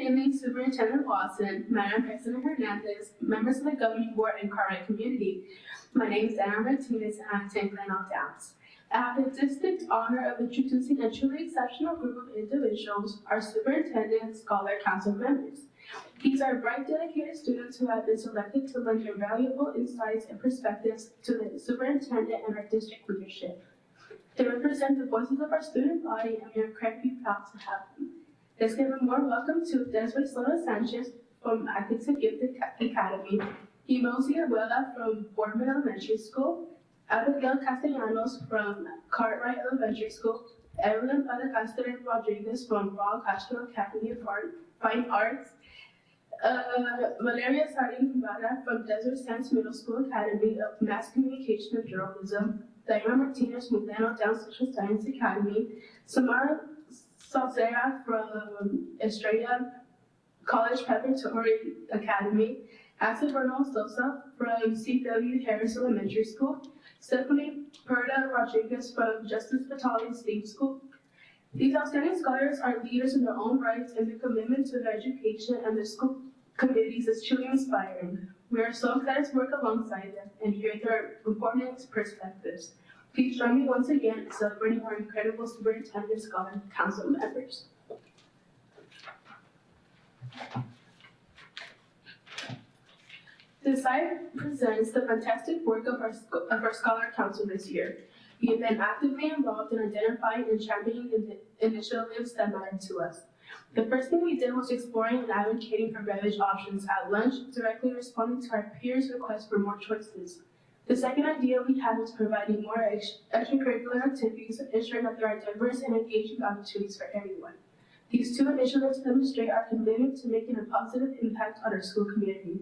evening, Superintendent Watson, Madam President Hernandez, members of the Governing Board, and Cartwright community. My name is Anna Martinez, and I attend Glenelg Downs. I have the distinct honor of introducing a truly exceptional group of individuals, our Superintendent and Scholar Council members. These are bright, dedicated students who have been selected to lend their valuable insights and perspectives to the superintendent and our district leadership. They represent the voices of our student body, and we are incredibly proud to have them. Let's give a warm welcome to Desiree Soto Sanchez from Athletes and Gifted Academy, Emosi Abuela from Boardman Elementary School, Abigail Castellanos from Cartwright Elementary School, Evelyn Padacastro Rodriguez from Raw Castro Academy of Fine Arts, Valeria Sardin Vara from Desert Sands Middle School Academy of Mass Communication and Journalism, Diana Martinez from Glenelg Downs Social Science Academy, Samara Salcera from Estrella College Preparatory Academy, Axel Bernal Sosa from C.W. Harris Elementary School, Stephanie Perda Rodriguez from Justice Battalion State School. These outstanding scholars are leaders in their own rights, and their commitment to their education and their school communities is truly inspiring. We are so excited to work alongside them and hear their important perspectives. Please join me once again in celebrating our incredible Superintendent Scholar Council members. This slide presents the fantastic work of our Scholar Council this year. We have been actively involved in identifying and championing initiatives that matter to us. The first thing we did was exploring and advocating for beverage options at lunch, directly responding to our peers' requests for more choices. The second idea we had was providing more extracurricular activities, ensuring that there are diverse and engaging opportunities for everyone. These two initiatives demonstrate our commitment to making a positive impact on our school community.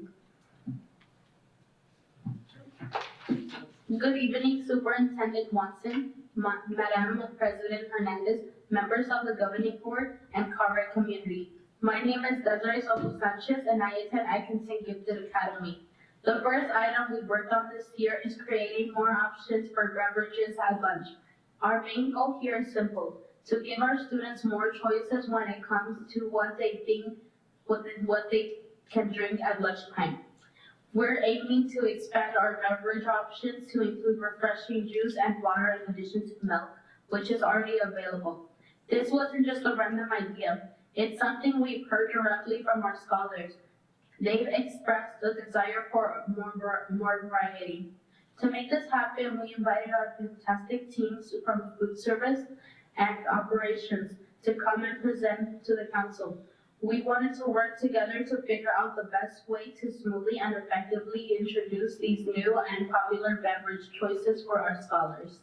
Good evening, Superintendent Watson, Madam President Hernandez, members of the Governing Board, and Cartwright community. My name is Desiree Soto Sanchez, and I attend Atkinson Gifted Academy. The first item we worked on this year is creating more options for beverages at lunch. Our main goal here is simple: to give our students more choices when it comes to what they can drink at lunchtime. We're aiming to expand our beverage options to include refreshing juice and water in addition to milk, which is already available. This wasn't just a random idea. It's something we've heard directly from our scholars. They've expressed a desire for more variety. To make this happen, we invited our fantastic teams from food service and operations to come and present to the council. We wanted to work together to figure out the best way to smoothly and effectively introduce these new and popular beverage choices for our scholars.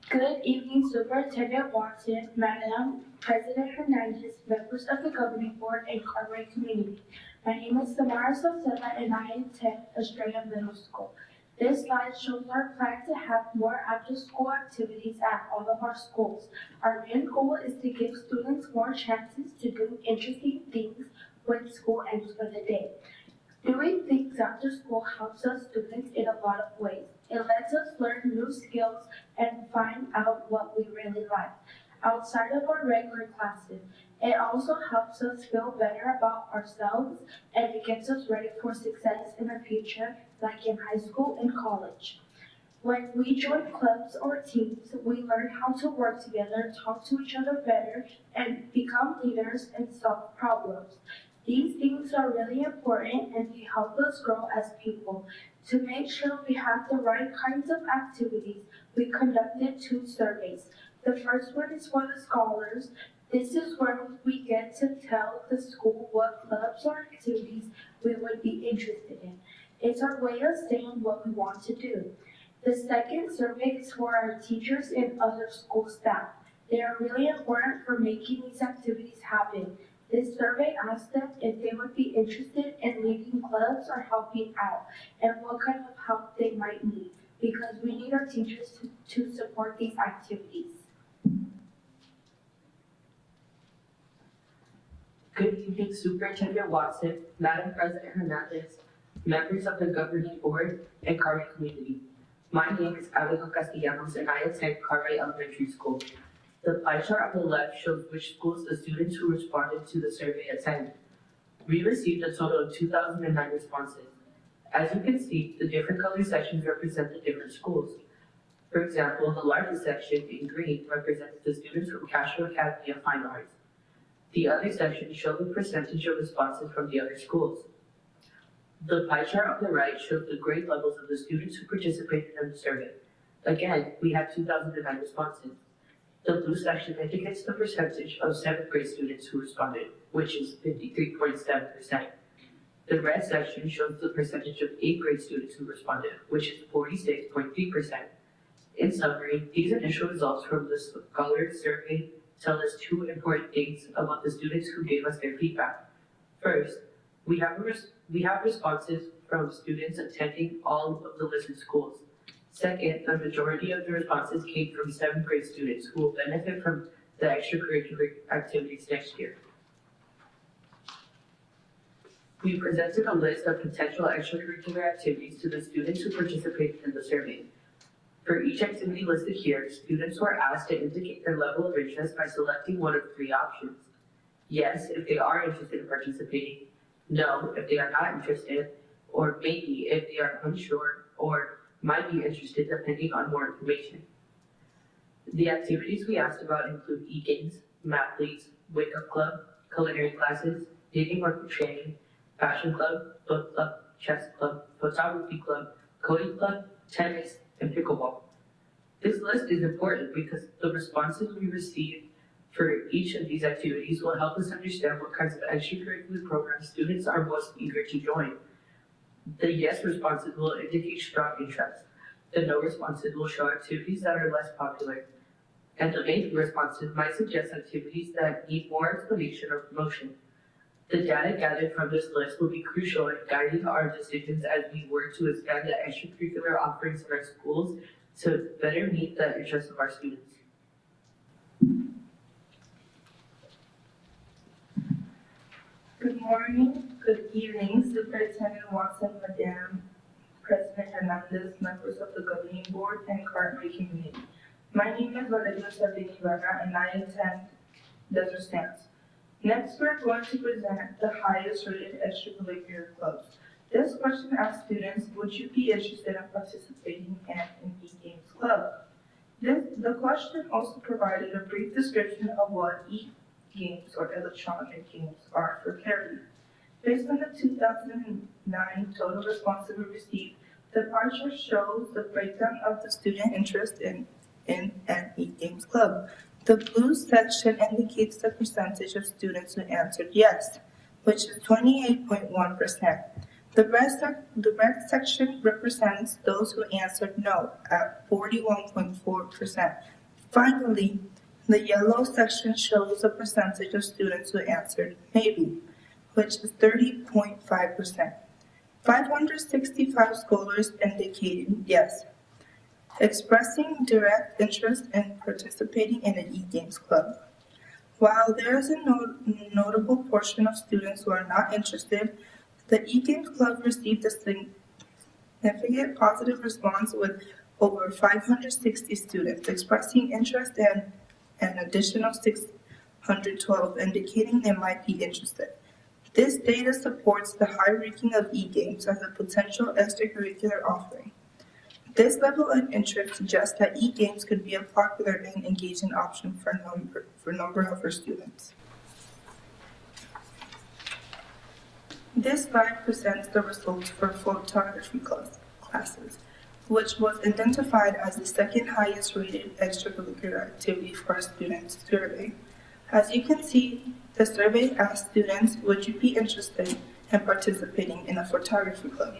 Good evening, Superintendent Watson, Madam President Hernandez, members of the Governing Board, and Cartwright community. My name is Samara Salcera, and I attend Estrella Middle School. This slide shows our plan to have more after-school activities at all of our schools. Our main goal is to give students more chances to do interesting things when school ends for the day. Doing things after school helps us students in a lot of ways. It lets us learn new skills and find out what we really like outside of our regular classes. It also helps us feel better about ourselves, and it gets us ready for success in the future, like in high school and college. When we join clubs or teams, we learn how to work together, talk to each other better, and become leaders and solve problems. These things are really important, and they help us grow as people. To make sure we have the right kinds of activities, we conducted 2 surveys. The first one is for the scholars. This is where we get to tell the school what clubs or activities we would be interested in. It's our way of saying what we want to do. The second survey is for our teachers and other school staff. They are really important for making these activities happen. This survey asked them if they would be interested in leading clubs or helping out, and what kind of help they might need, because we need our teachers to support these activities. Good evening, Superintendent Watson, Madam President Hernandez, members of the Governing Board, and Cartwright community. My name is Abigail Castellanos, and I attend Cartwright Elementary School. The pie chart on the left shows which schools the students who responded to the survey attend. We received a total of 2,009 responses. As you can see, the different color sections represent the different schools. For example, the largest section in green represents the students from Castro Academy of Fine Arts. The other sections show the percentage of responses from the other schools. The pie chart on the right shows the grade levels of the students who participated in the survey. Again, we had 2,009 responses. The blue section indicates the percentage of 7th grade students who responded, which is 53.7%. The red section shows the percentage of 8th grade students who responded, which is 46.3%. In summary, these initial results from the Scholar survey tell us two important things about the students who gave us their feedback. First, we have responses from students attending all of the listed schools. Second, the majority of the responses came from 7th grade students who will benefit from the extracurricular activities next year. We presented a list of potential extracurricular activities to the students who participated in the survey. For each activity listed here, students were asked to indicate their level of interest by selecting one of three options. Yes, if they are interested in participating. No, if they are not interested. Or maybe if they are unsure or might be interested depending on more information. The activities we asked about include e-games, math leagues, wake-up club, culinary classes, knitting or crocheting, fashion club, book club, chess club, photography club, coding club, tennis, and pickleball. This list is important because the responses we received for each of these activities will help us understand what kinds of extracurricular programs students are most eager to join. The yes responses will indicate strong interest. The no responses will show activities that are less popular. And the maybe responses might suggest activities that need more explanation or promotion. The data gathered from this list will be crucial in guiding our decisions as we work to expand the extracurricular offerings in our schools to better meet the interests of our students. Good morning, good evening, Superintendent Watson, Madam President Hernandez, members of the Governing Board, and Cartwright community. My name is Valeria Sardini Ibarra, and I attend Desert Stands. Next, we're going to present the highest rated extracurricular clubs. This question asks students, would you be interested in participating in an e-games club? The question also provided a brief description of what e-games or electronic games are for clarity. Based on the 2009 total responses we received, the pie chart shows the breakdown of the student interest in an e-games club. The blue section indicates the percentage of students who answered yes, which is 28.1%. The red section represents those who answered no at 41.4%. Finally, the yellow section shows the percentage of students who answered maybe, which is 30.5%. 565 scholars indicated yes, expressing direct interest in participating in an e-games club. While there is a notable portion of students who are not interested, the e-games club received a significant positive response with over 560 students expressing interest and an additional 612 indicating they might be interested. This data supports the high ranking of e-games as a potential extracurricular offering. This level of interest suggests that e-games could be a popular and engaging option for a number of our students. This slide presents the results for photography classes, which was identified as the second highest rated extracurricular activity for our students' survey. As you can see, the survey asked students, would you be interested in participating in a photography club?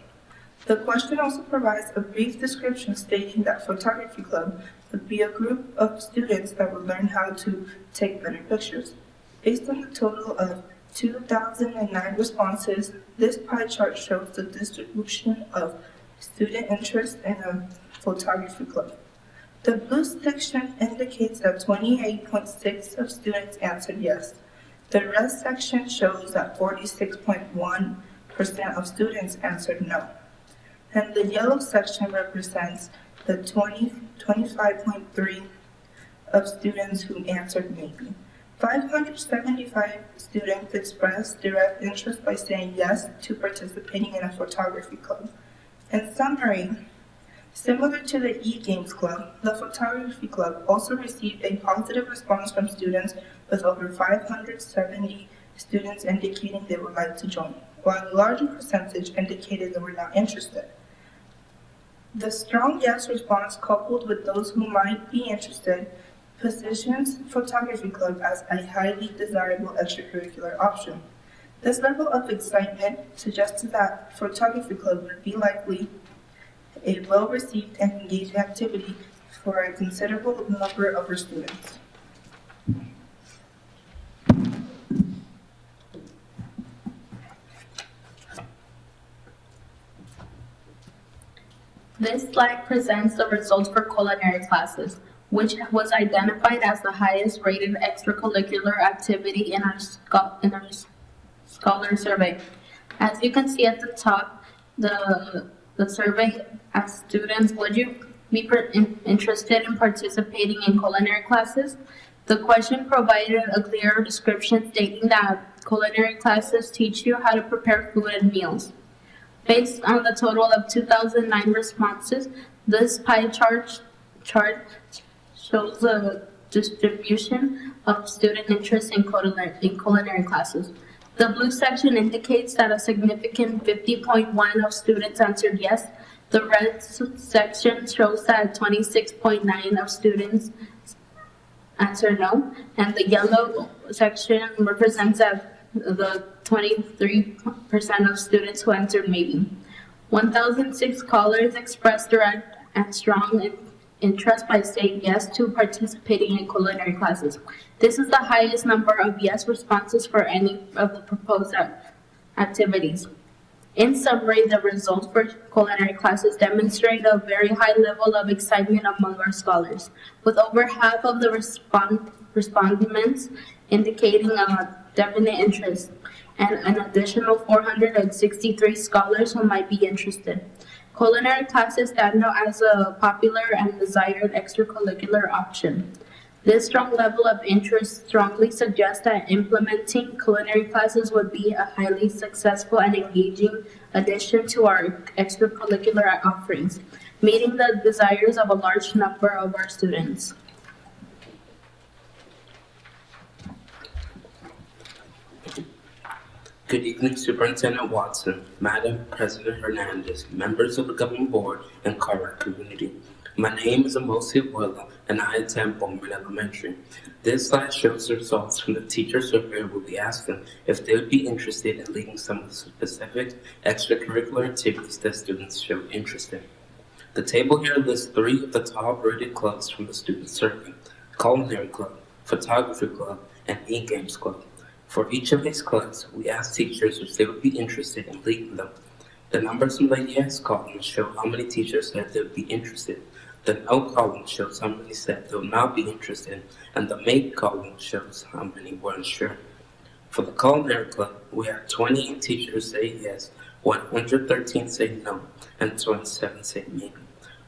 The question also provides a brief description stating that photography club would be a group of students that would learn how to take better pictures. Based on the total of 2,009 responses, this pie chart shows the distribution of student interest in a photography club. The blue section indicates that 28.6% of students answered yes. The red section shows that 46.1% of students answered no. And the yellow section represents the 25.3% of students who answered maybe. 575 students expressed direct interest by saying yes to participating in a photography club. In summary, similar to the E-Games Club, the Photography Club also received a positive response from students, with over 570 students indicating they would like to join, while a larger percentage indicated they were not interested. The strong yes response, coupled with those who might be interested, positions Photography Club as a highly desirable extracurricular option. This level of excitement suggests that Photography Club would be likely a well-received and engaging activity for a considerable number of our students. This slide presents the results for culinary classes, which was identified as the highest rated extracurricular activity in our scholar survey. As you can see at the top, the survey asked students, would you be interested in participating in culinary classes? The question provided a clear description stating that culinary classes teach you how to prepare food and meals. Based on the total of 2009 responses, this pie chart shows the distribution of student interest in culinary classes. The blue section indicates that a significant 50.1% of students answered yes. The red section shows that 26.9% of students answered no, and the yellow section represents that the 23% of students who answered maybe. 1,006 scholars expressed direct and strong interest by saying yes to participating in culinary classes. This is the highest number of yes responses for any of the proposed activities. In summary, the results for culinary classes demonstrate a very high level of excitement among our scholars, with over half of the respondents indicating a definite interest, and an additional 463 scholars who might be interested. Culinary classes stand out as a popular and desired extracurricular option. This strong level of interest strongly suggests that implementing culinary classes would be a highly successful and engaging addition to our extracurricular offerings, meeting the desires of a large number of our students. Good evening, Superintendent Watson, Madam President Hernandez, members of the Governing Board, and Cartwright community. My name is Amosi Willa, and I attend Bowman Elementary. This slide shows the results from the teacher survey where we asked them if they would be interested in leading some of the specific extracurricular activities that students showed interest in. The table here lists 3 of the top-rated clubs from the student survey: Culinary Club, Photography Club, and E-Games Club. For each of these clubs, we asked teachers if they would be interested in leading them. The numbers in the yes column show how many teachers said they would be interested. The no column shows how many said they would not be interested, and the maybe column shows how many were unsure. For the Culinary Club, we had 28 teachers say yes, 113 say no, and 27 say maybe.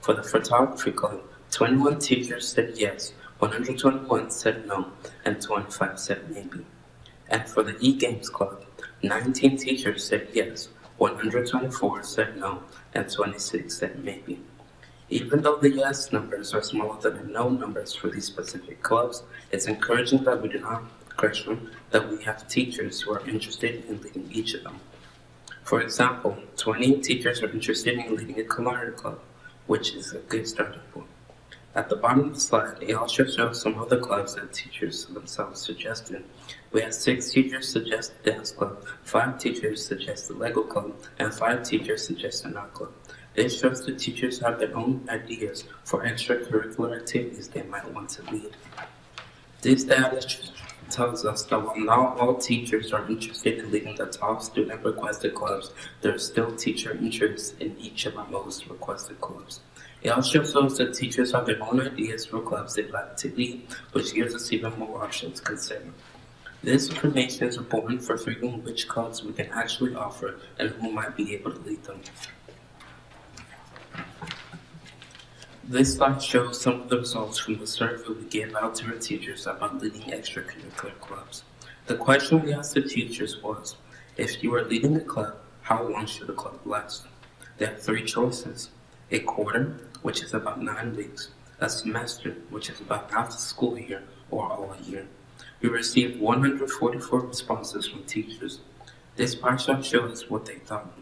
For the Photography Club, 21 teachers said yes, 121 said no, and 25 said maybe. And for the E-Games Club, 19 teachers said yes, 124 said no, and 26 said maybe. Even though the yes numbers are smaller than the no numbers for these specific clubs, it's encouraging that we do not question that we have teachers who are interested in leading each of them. For example, 28 teachers are interested in leading a culinary club, which is a good starting point. At the bottom of the slide, it also shows some other clubs that teachers themselves suggested. We had 6 teachers suggest the dance club, 5 teachers suggest the Lego club, and 5 teachers suggest an art club. This shows that teachers have their own ideas for extracurricular activities they might want to lead. This data tells us that while not all teachers are interested in leading the top student requested clubs, there is still teacher interest in each of our most requested clubs. It also shows that teachers have their own ideas for clubs they'd like to lead, which gives us even more options to consider. This information is important for figuring which clubs we can actually offer and who might be able to lead them. This slide shows some of the results from the survey we gave out to our teachers about leading extracurricular clubs. The question we asked the teachers was, if you are leading a club, how long should the club last? They had 3 choices: a quarter, which is about 9 weeks, a semester, which is about half the school year, or all year. We received 144 responses from teachers. This pie chart shows what they thought.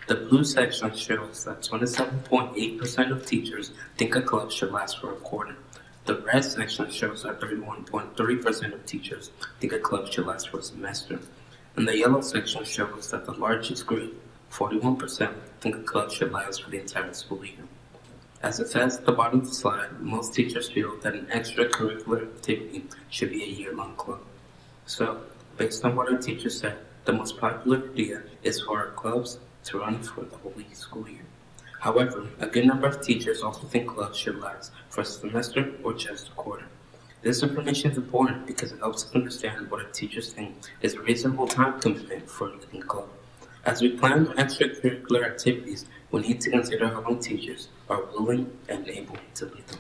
The blue section shows that 27.8% of teachers think a club should last for a quarter. The red section shows that 31.3% of teachers think a club should last for a semester. And the yellow section shows that the largest group, 41%, think a club should last for the entire school year. As it says at the bottom of the slide, most teachers feel that an extracurricular activity should be a year-long club. So, based on what our teachers said, the most popular idea is for our clubs to run for the whole school year. However, a good number of teachers also think clubs should last for a semester or just a quarter. This information is important because it helps us understand what our teachers think is a reasonable time commitment for a leading club. As we plan our extracurricular activities, we need to consider how long teachers are willing and able to lead them.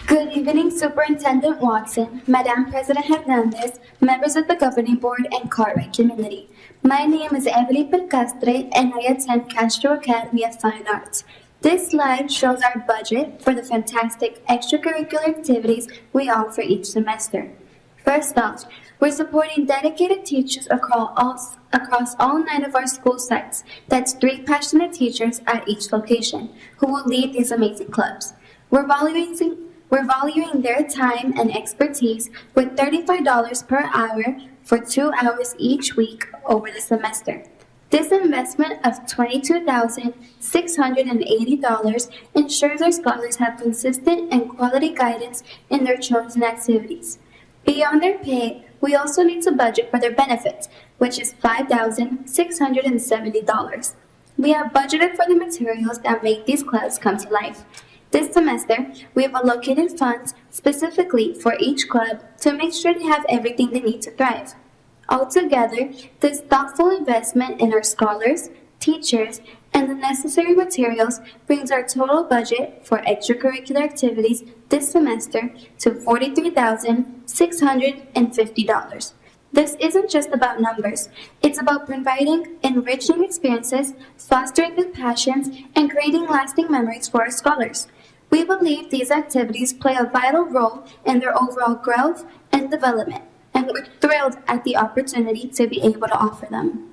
Good evening, Superintendent Watson, Madam President Hernandez, members of the Governing Board, and Cartwright community. My name is Evelyn Pelcastre, and I attend Castro Academy of Fine Arts. This slide shows our budget for the fantastic extracurricular activities we offer each semester. First off, we're supporting dedicated teachers across all 9 of our school sites. That's 3 passionate teachers at each location who will lead these amazing clubs. We're valuing their time and expertise with $35 per hour for 2 hours each week over the semester. This investment of $22,680 ensures our scholars have consistent and quality guidance in their chosen activities. Beyond their pay, we also need to budget for their benefits, which is $5,670. We have budgeted for the materials that make these clubs come to life. This semester, we have allocated funds specifically for each club to make sure they have everything they need to thrive. Altogether, this thoughtful investment in our scholars, teachers, and the necessary materials brings our total budget for extracurricular activities this semester to $43,650. This isn't just about numbers. It's about providing enriching experiences, fostering good passions, and creating lasting memories for our scholars. We believe these activities play a vital role in their overall growth and development, and we're thrilled at the opportunity to be able to offer them.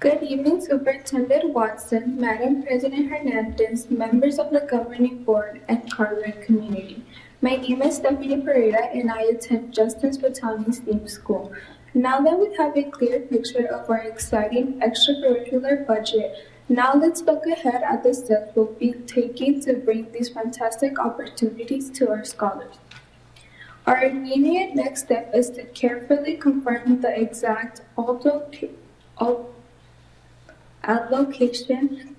Good evening, Superintendent Watson, Madam President Hernandez, members of the Governing Board, and Cartwright community. My name is Stephanie Pereira, and I attend Justin Spatani STEAM School. Now that we have a clear picture of our exciting extracurricular budget, now let's look ahead at the steps we'll be taking to bring these fantastic opportunities to our scholars. Our immediate next step is to carefully confirm the exact allocation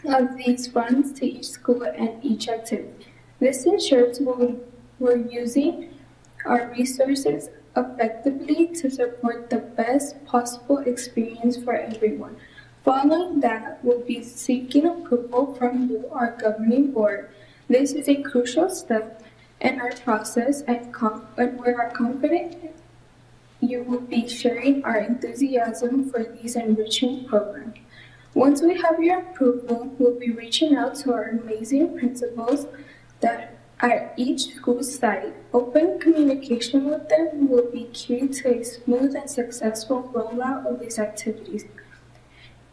of these funds to each school and each activity. This ensures we're using our resources effectively to support the best possible experience for everyone. Following that, we'll be seeking approval from you, our governing board. This is a crucial step in our process, and we are confident you will be sharing our enthusiasm for these enriching programs. Once we have your approval, we'll be reaching out to our amazing principals that at each school site. Open communication with them will be key to a smooth and successful rollout of these activities.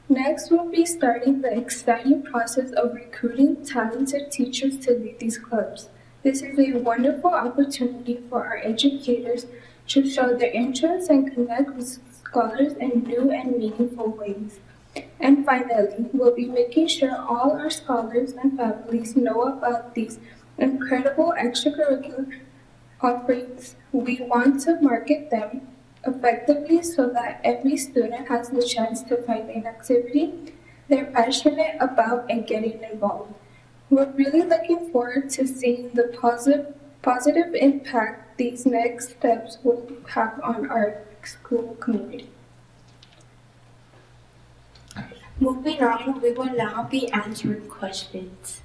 Next, we'll be starting the exciting process of recruiting talented teachers to lead these clubs. This is a wonderful opportunity for our educators to show their interest and connect with scholars in new and meaningful ways. And finally, we'll be making sure all our scholars and families know about these incredible extracurricular offerings. We want to market them effectively so that every student has the chance to find an activity they're passionate about and getting involved. We're really looking forward to seeing the positive impact these next steps will have on our school community. Moving on, we will now be answering questions.